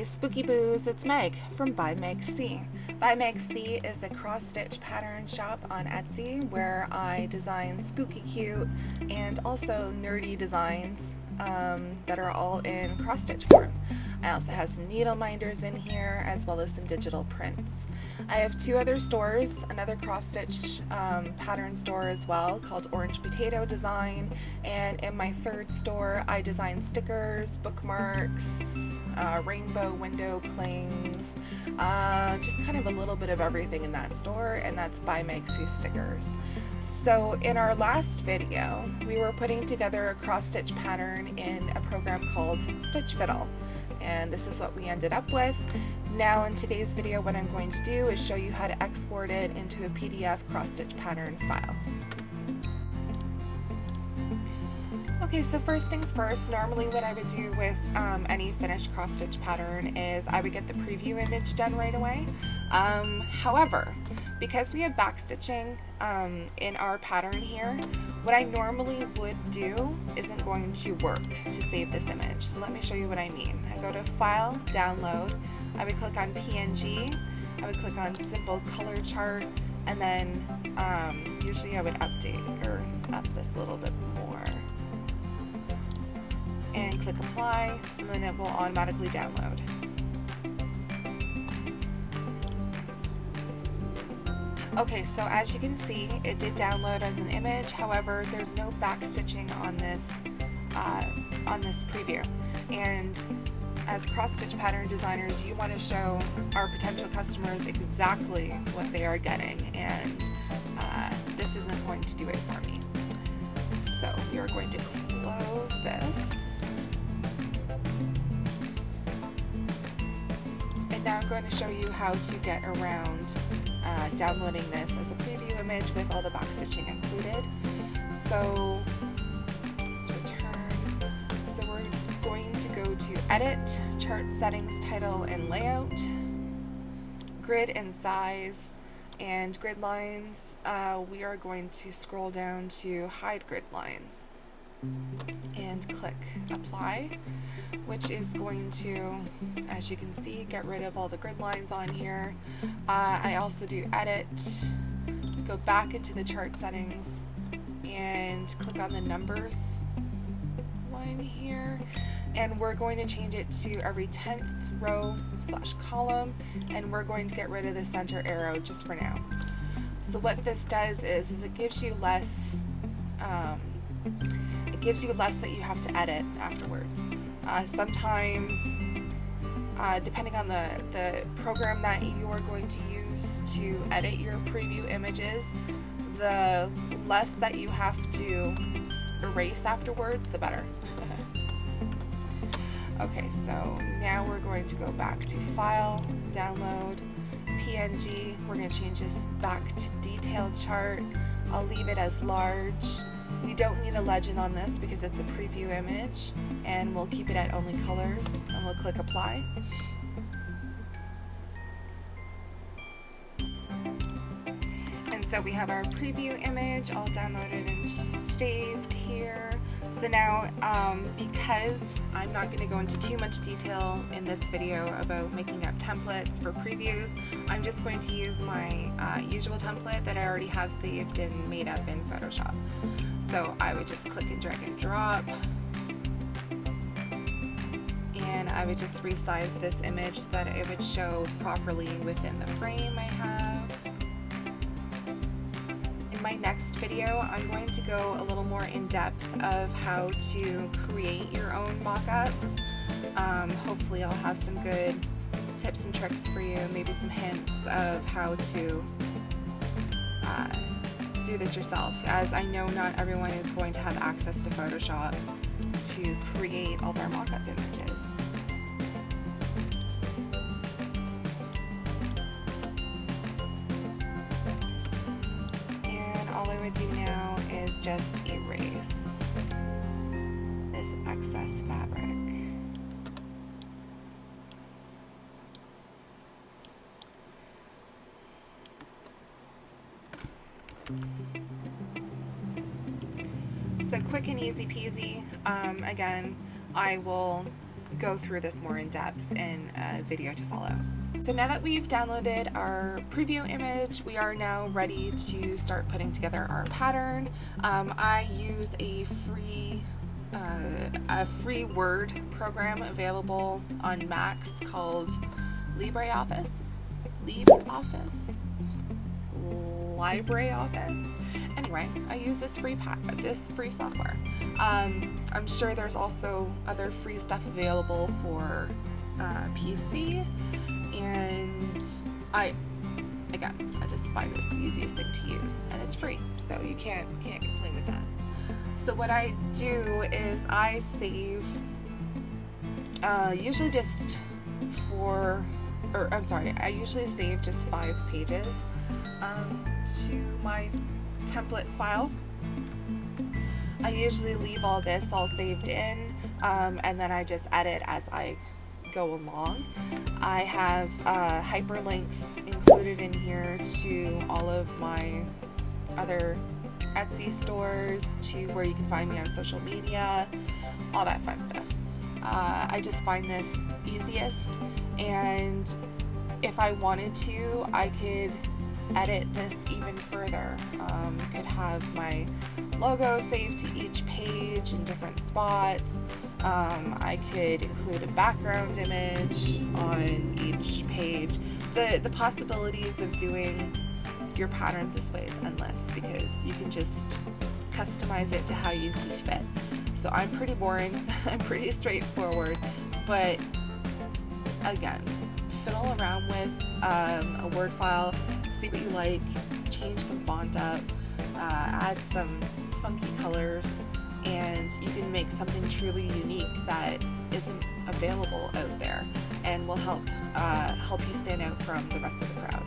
Spooky Boos, it's Meg from By Meg C. By Meg C is a cross-stitch pattern shop on Etsy where I design spooky cute and also nerdy designs that are all in cross-stitch form. I also have some needle minders in here as well as some digital prints. I have two other stores, another cross-stitch pattern store as well called Orange Potato Design, and in my third store I design stickers, bookmarks, rainbow window clings, just kind of a little bit of everything in that store, and that's By Meg C Stickers. So in our last video we were putting together a cross-stitch pattern in a program called StitchFiddle, and this is what we ended up with. Now in today's video what I'm going to do is show you how to export it into a PDF cross-stitch pattern file. Okay, so first things first, normally what I would do with any finished cross-stitch pattern is I would get the preview image done right away. However, because we have backstitching in our pattern here, what I normally would do isn't going to work to save this image. So let me show you what I mean. I go to File, Download, I would click on PNG, I would click on Simple Color Chart, and then usually I would update or up this a little bit more. And click Apply, so then it will automatically download. Okay, so as you can see, it did download as an image. However, there's no backstitching on this preview. And as cross-stitch pattern designers, you want to show our potential customers exactly what they are getting, and this isn't going to do it for me. So we are going to close this. And now I'm going to show you how to get around downloading this as a preview image with all the backstitching included. So let's return. So we're going to go to Edit, Chart Settings, Title, and Layout, Grid and Size, and Grid Lines. We are going to scroll down to Hide Grid Lines and click Apply, which is going to, as you can see, get rid of all the grid lines on here. I also do Edit, go back into the chart settings, and click on the numbers line here, and we're going to change it to every 10th row / column, and we're going to get rid of the center arrow just for now. So what this does is it gives you less that you have to edit afterwards. Sometimes, depending on the program that you are going to use to edit your preview images, the less that you have to erase afterwards, the better. Okay, so now we're going to go back to File, Download, PNG. We're going to change this back to Detailed Chart. I'll leave it as large. We don't need a legend on this because it's a preview image, and we'll keep it at only colors, and we'll click Apply. And so we have our preview image all downloaded and saved here. So now, because I'm not going to go into too much detail in this video about making up templates for previews, I'm just going to use my usual template that I already have saved and made up in Photoshop. So I would just click and drag and drop, and I would just resize this image so that it would show properly within the frame I have. In my next video, I'm going to go a little more in depth of how to create your own mock-ups. Hopefully I'll have some good tips and tricks for you, maybe some hints of how to do this yourself, as I know not everyone is going to have access to Photoshop to create all their mock-up images. And all I would do now is just erase this excess fabric. So quick and easy peasy. Again, I will go through this more in depth in a video to follow. So now that we've downloaded our preview image, we are now ready to start putting together our pattern. I use a free Word program available on Macs called LibreOffice. Anyway, I use this free software. I'm sure there's also other free stuff available for PC, and I just find this the easiest thing to use, and it's free, so you can't complain with that. So what I do is I save usually I usually save just 5 pages to my template file. I usually leave all this all saved in, and then I just edit as I go along. I have hyperlinks included in here to all of my other Etsy stores, to where you can find me on social media, all that fun stuff. I just find this easiest, and if I wanted to, I could edit this even further. Could have my logo saved to each page in different spots. I could include a background image on each page. The possibilities of doing your patterns this way is endless, because you can just customize it to how you see fit. So I'm pretty boring, I'm pretty straightforward, but again, fiddle around with a Word file, see what you like, change some font up, add some funky colors, and you can make something truly unique that isn't available out there, and will help you stand out from the rest of the crowd.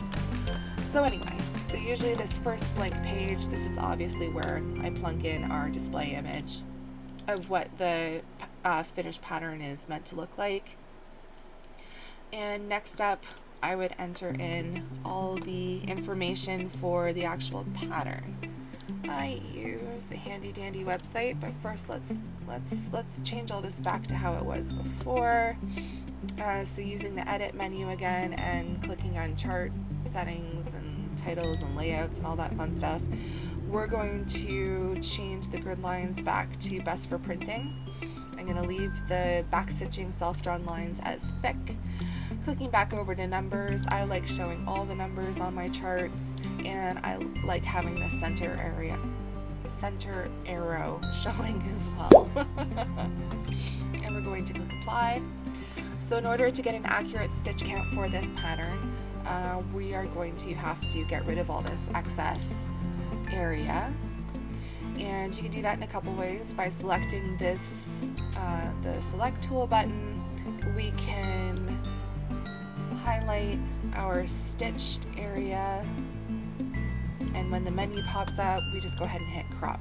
So anyway, so usually this first blank page, this is obviously where I plunk in our display image of what the finished pattern is meant to look like. And next up, I would enter in all the information for the actual pattern. I use a handy dandy website, but first let's change all this back to how it was before. So using the edit menu again and clicking on chart settings and titles and layouts and all that fun stuff, we're going to change the grid lines back to best for printing. I'm going to leave the back stitching self-drawn lines as thick. Clicking back over to numbers, I like showing all the numbers on my charts, and I like having the center arrow showing as well. And we're going to click apply. So in order to get an accurate stitch count for this pattern, we are going to have to get rid of all this excess area. And you can do that in a couple ways. By selecting this, the select tool button, we can highlight our stitched area, and when the menu pops up, we just go ahead and hit crop.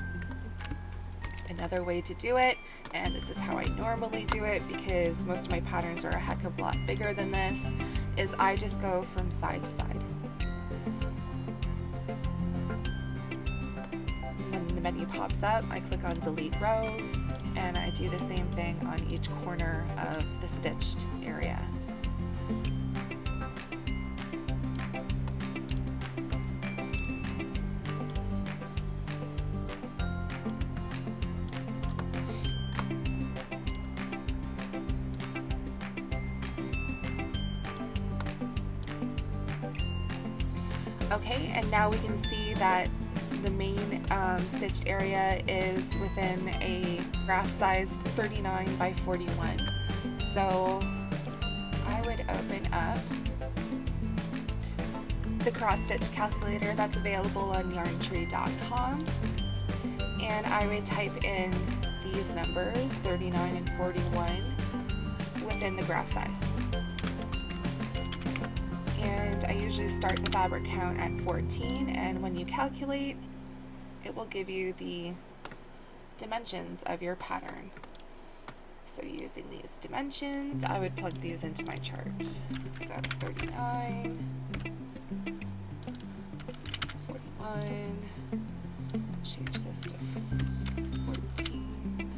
Another way to do it, and this is how I normally do it because most of my patterns are a heck of a lot bigger than this, is I just go from side to side. When the menu pops up, I click on delete rows, and I do the same thing on each corner of the stitched area. Okay, and now we can see that the main stitched area is within a graph size 39 by 41. So I would open up the cross stitch calculator that's available on yarntree.com, and I would type in these numbers, 39 and 41, within the graph size. And I usually start the fabric count at 14, and when you calculate, it will give you the dimensions of your pattern. So using these dimensions, I would plug these into my chart. So 39, 41, change this to 14,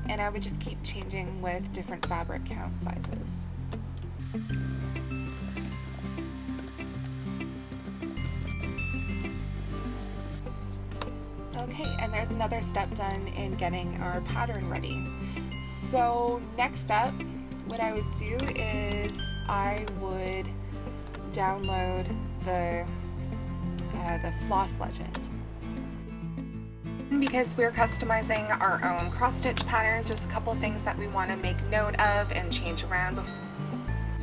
and I would just keep changing with different fabric count sizes. Okay, and there's another step done in getting our pattern ready. So next up, what I would do is I would download the floss legend. Because we're customizing our own cross-stitch patterns, there's a couple of things that we want to make note of and change around before.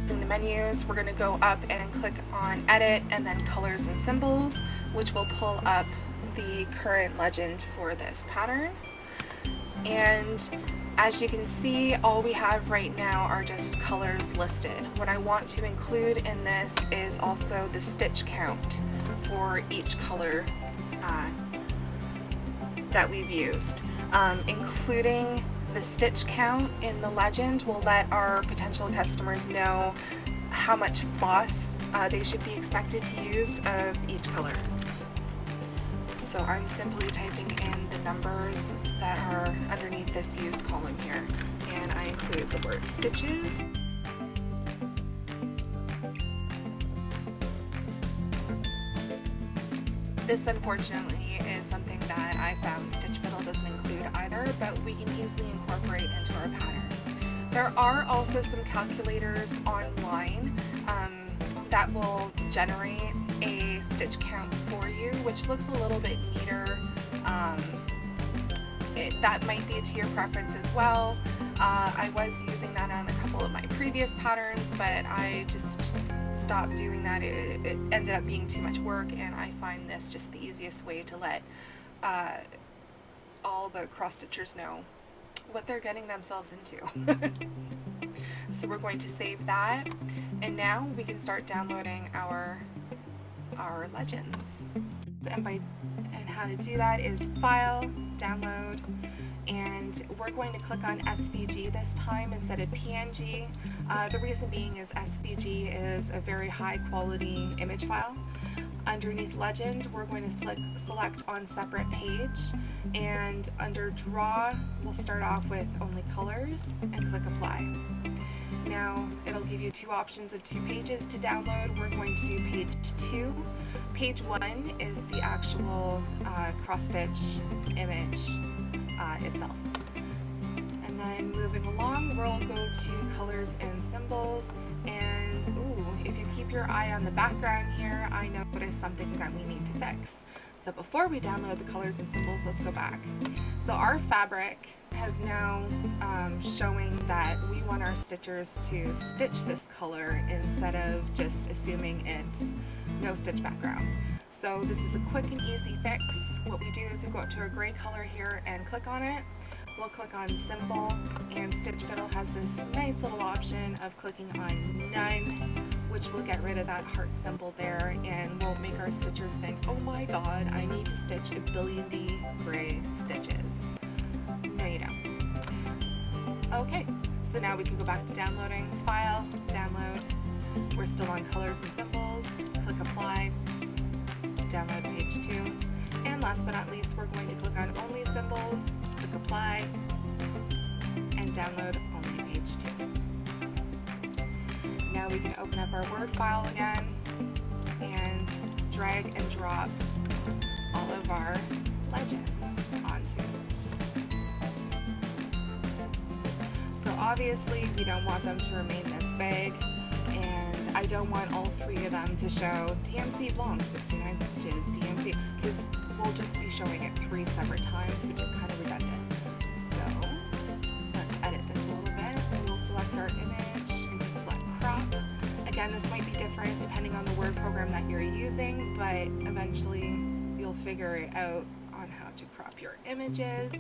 In the menus, we're going to go up and click on Edit and then Colors and Symbols, which will pull up the current legend for this pattern. And as you can see, all we have right now are just colors listed. What I want to include in this is also the stitch count for each color that we've used. Including the stitch count in the legend will let our potential customers know how much floss they should be expected to use of each color. So I'm simply typing in the numbers that are underneath this used column here, and I include the word stitches. This unfortunately is something that I found StitchFiddle doesn't include either, but we can easily incorporate into our patterns. There are also some calculators online that will generate a stitch count for you, which looks a little bit neater. That might be to your preference as well. I was using that on a couple of my previous patterns, but I just stopped doing that. It ended up being too much work, and I find this just the easiest way to let all the cross-stitchers know what they're getting themselves into. So we're going to save that, and now we can start downloading our legends. And how to do that is File, Download, and we're going to click on SVG this time instead of PNG. The reason being is SVG is a very high quality image file. Underneath Legend, we're going to select on separate page, and under Draw, we'll start off with only colors and click Apply. Now it'll give you two options of 2 pages to download. We're going to do page 2. Page 1 is the actual cross-stitch image itself. And then moving along, we'll go to colors and symbols, and if you keep your eye on the background here, I noticed something that we need to fix. So before we download the colors and symbols, let's go back. So our fabric has now showing that we want our stitchers to stitch this color instead of just assuming it's no stitch background. So this is a quick and easy fix. What we do is we go up to our gray color here and click on it. We'll click on Symbol, and StitchFiddle has this nice little option of clicking on None, which will get rid of that heart symbol there and won't make our stitchers think, oh my god, I need to stitch a billion gray stitches. No, you don't. Okay, so now we can go back to downloading. File, Download. We're still on colors and symbols. Click Apply. Download page 2. And last but not least, we're going to click on Only Symbols, click Apply, and download only page 2. Now we can open up our Word file again and drag and drop all of our legends onto it. So obviously we don't want them to remain this big, and I don't want all 3 of them to show DMC long 69 stitches, DMC, because we'll just be showing it 3 separate times, which is kind of redundant. So let's edit this a little bit. So we'll select our image and just select crop. Again, this might be different depending on the Word program that you're using, but eventually you'll figure it out on how to crop your images.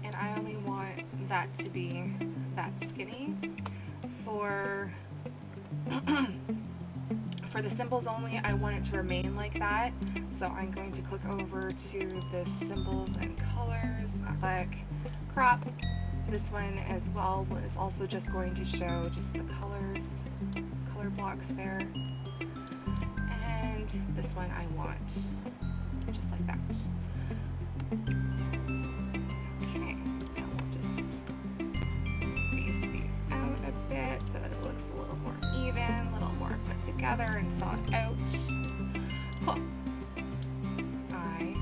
And I only want that to be that skinny. For the symbols only, I want it to remain like that. So I'm going to click over to the symbols and colors, click crop. This one as well is also just going to show just the color blocks there. And this one I want just like that. Okay, now we'll just looks a little more even, a little more put together and thought out. Cool. I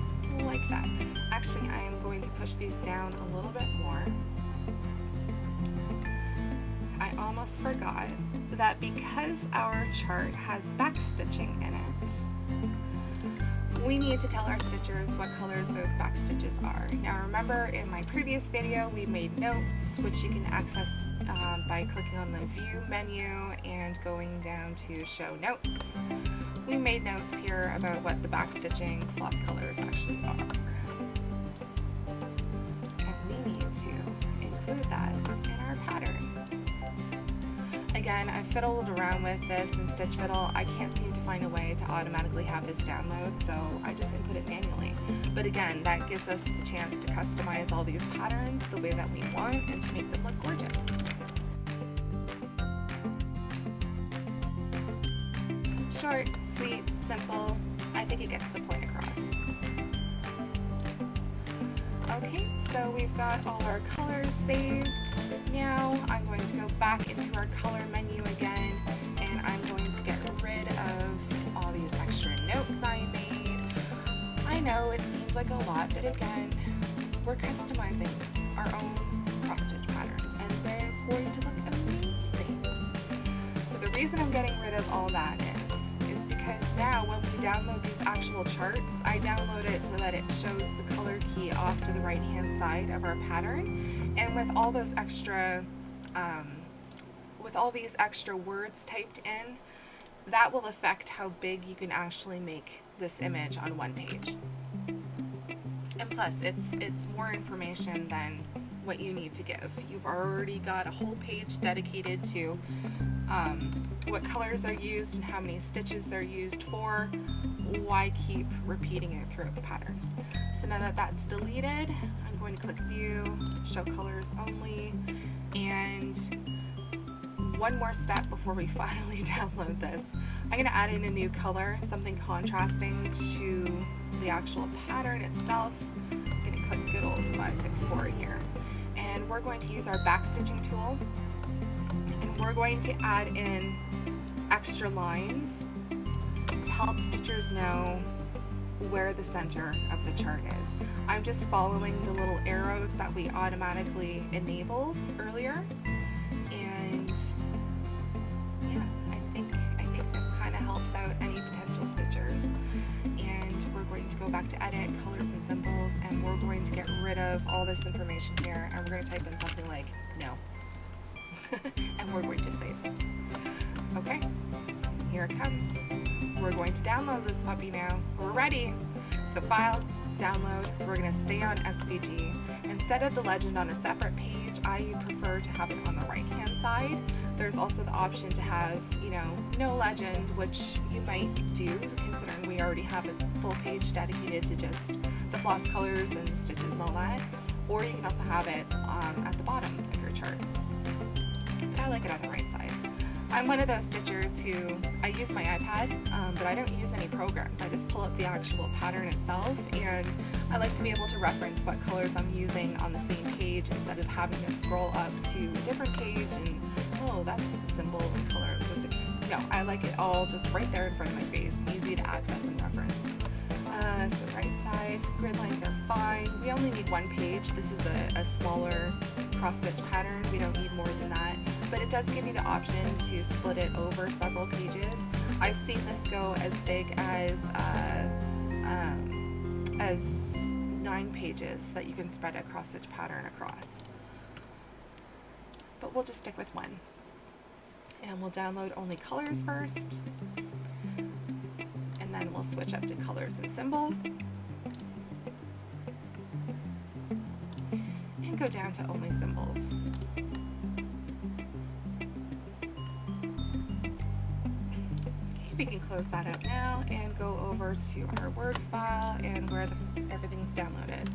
like that. Actually, I am going to push these down a little bit more. I almost forgot that because our chart has back stitching in it, we need to tell our stitchers what colors those back stitches are. Now remember, in my previous video we made notes, which you can access by clicking on the view menu and going down to show notes. We made notes here about what the back stitching floss colors actually are. And we need to include that in our pattern. Again, I've fiddled around with this in StitchFiddle. I can't seem to find a way to automatically have this download, so I just input it manually. But again, that gives us the chance to customize all these patterns the way that we want and to make them look gorgeous. Short, sweet, simple. I think it gets the point across. Okay, so we've got all our colors saved. Now I'm going to go back into our color menu again, and I'm going to get rid of all these extra notes I made. I know it seems like a lot, but again, we're customizing our own cross-stitch patterns, and they're going to look amazing. So the reason I'm getting rid of all that is because now when we download these actual charts, I download it so that it shows the color key off to the right hand side of our pattern, and with all those extra with all these extra words typed in, that will affect how big you can actually make this image on one page. And plus it's more information than what you need to give. You've already got a whole page dedicated to what colors are used and how many stitches they're used for. Why keep repeating it throughout the pattern? So now that that's deleted, I'm going to click View, Show Colors Only, and one more step before we finally download this. I'm going to add in a new color, something contrasting to the actual pattern itself. I'm going to click good old 564 here, and we're going to use our backstitching tool, and we're going to add in extra lines to help stitchers know where the center of the chart is. I'm just following the little arrows that we automatically enabled earlier, and yeah, I think this kind of helps out any potential stitchers. And we're going to go back to Edit, Colors and Symbols, and we're going to get rid of all this information here, and we're going to type in something like no. And we're going to save. Okay, here it comes. We're going to download this puppy now. We're ready. So File, Download. We're going to stay on SVG. Instead of the legend on a separate page, I prefer to have it on the right hand side. There's also the option to have, no legend, which you might do considering we already have a full page dedicated to just the floss colors and the stitches and all that. Or you can also have it at the bottom of your chart. But I like it on the right side. I'm one of those stitchers who, I use my iPad, but I don't use any programs. I just pull up the actual pattern itself, and I like to be able to reference what colors I'm using on the same page instead of having to scroll up to a different page and, oh, that's the symbol and color. No, I like it all just right there in front of my face, easy to access and reference. So right side, grid lines are fine. We only need one page. This is a smaller cross-stitch pattern. We don't need more than that, but it does give you the option to split it over several pages. I've seen this go as big as 9 pages that you can spread a cross-stitch pattern across. But we'll just stick with one. And we'll download only colors first. And then we'll switch up to colors and symbols. And go down to only symbols. Okay, we can close that out now and go over to our Word file and where everything's downloaded.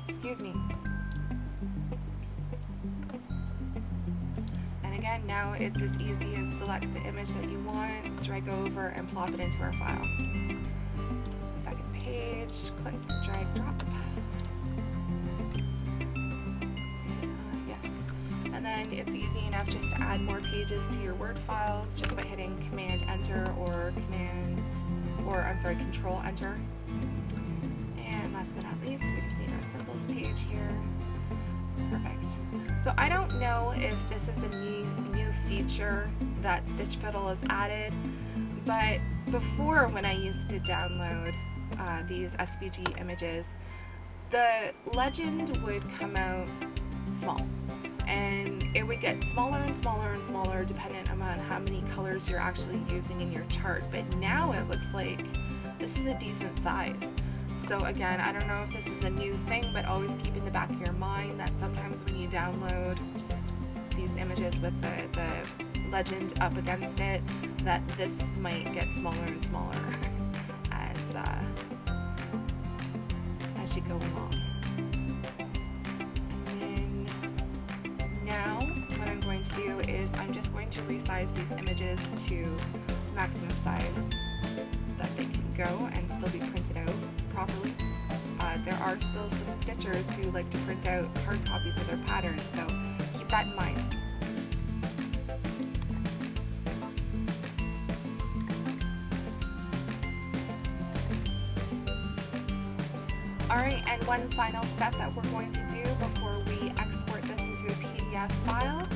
Excuse me. Again, now it's as easy as select the image that you want, drag over, and plop it into our file. Second page, click, drag, drop. Yes. And then And it's easy enough just to add more pages to your Word files just by hitting Command Enter or Control Enter. And last but not least, we just need our symbols page here. Perfect. So I don't know if this is a new feature that StitchFiddle has added, but before, when I used to download these SVG images, the legend would come out small, and it would get smaller and smaller and smaller dependent on how many colors you're actually using in your chart. But now it looks like this is a decent size. So again, I don't know if this is a new thing, but always keep in the back of your mind that sometimes when you download just these images with the legend up against it, that this might get smaller and smaller as you go along. And then now what I'm going to do is I'm just going to resize these images to maximum size that they can go and still be printed out properly. There are still some stitchers who like to print out hard copies of their patterns, so keep that in mind. Alright, and one final step that we're going to do before we export this into a PDF file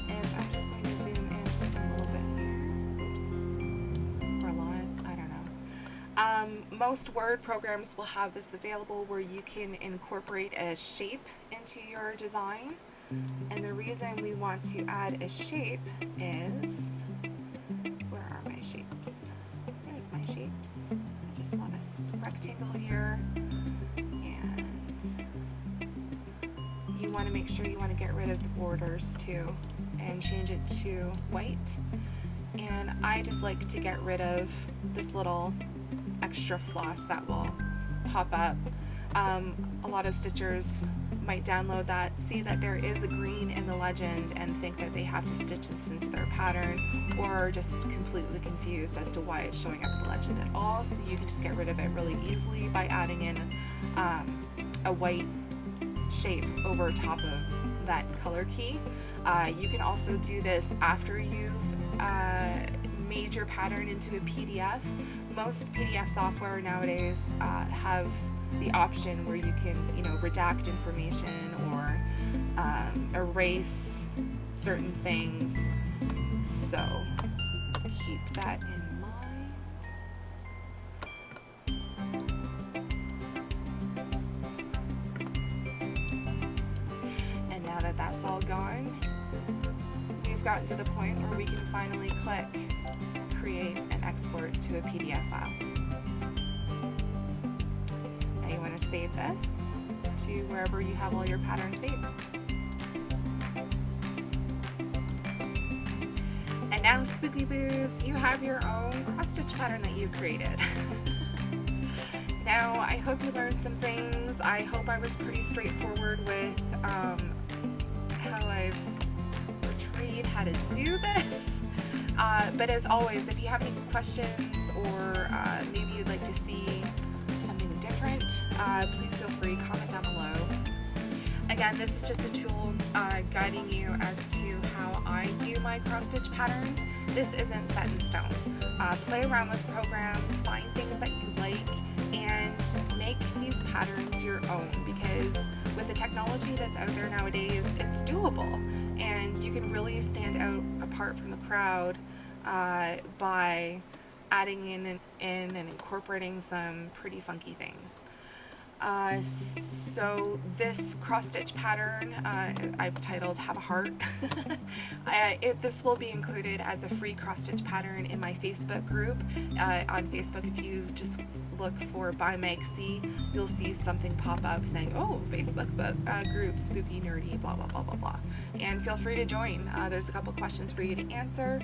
is I'm just going to zoom in just a little bit here. Oops. Or a lot, I don't know. Most Word programs will have this available where you can incorporate a shape into your design. And the reason we want to add a shape is, where are my shapes? There's my shapes. I just want a rectangle here. You want to make sure you want to get rid of the borders too and change it to white. And I just like to get rid of this little extra floss that will pop up. A lot of stitchers might download that, see that there is a green in the legend and think that they have to stitch this into their pattern, or are just completely confused as to why it's showing up in the legend at all. So you can just get rid of it really easily by adding in a white shape over top of that color key. You can also do this after you've made your pattern into a PDF. Most PDF software nowadays have the option where you can, redact information or erase certain things. So keep that in mind. And now that that's all gone, we've gotten to the point where we can finally click create and export to a PDF file. Now you want to save this to wherever you have all your patterns saved. And now, Spooky Boos, you have your own cross-stitch pattern that you've created. Now, I hope you learned some things. I hope I was pretty straightforward with how I've portrayed how to do this. But as always, if you have any questions or maybe you'd like to see something different, please feel free to comment down below. Again, this is just a tool guiding you as to how I do my cross-stitch patterns. This isn't set in stone. Play around with programs, find things that you like, and make these patterns your own, because with the technology that's out there nowadays, it's doable, and you can really stand out apart from the crowd by adding in and incorporating some pretty funky things. So this cross-stitch pattern I've titled Have a Heart. This will be included as a free cross-stitch pattern in my Facebook group. On Facebook, if you just look for By Meg C, you'll see something pop up saying, oh, Facebook group, spooky, nerdy, blah, blah, blah, blah, blah. And feel free to join. There's a couple questions for you to answer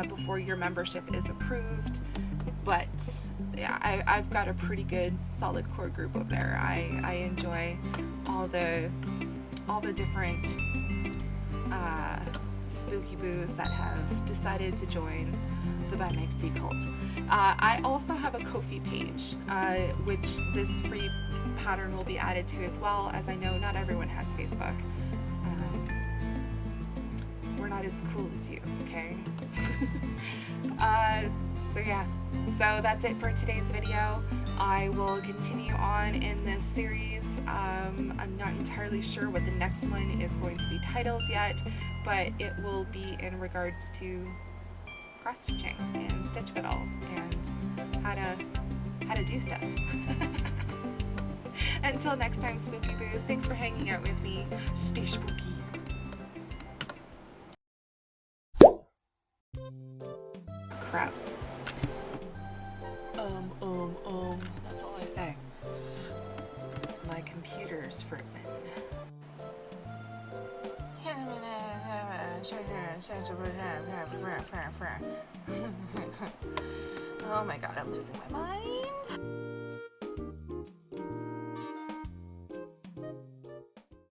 before your membership is approved. But yeah, I've got a pretty good solid core group over there. I enjoy all the different spooky boos that have decided to join the By Meg C cult. I also have a Ko-fi page, which this free pattern will be added to, as well as I know not everyone has Facebook. we're not as cool as you, okay? So yeah, so that's it for today's video. I will continue on in this series. I'm not entirely sure what the next one is going to be titled yet, but it will be in regards to cross stitching and StitchFiddle and how to do stuff. Until next time, Spooky Boos, thanks for hanging out with me. Stay spooky. Crap. That's all I say. My computer's frozen. Oh my god, I'm losing my mind.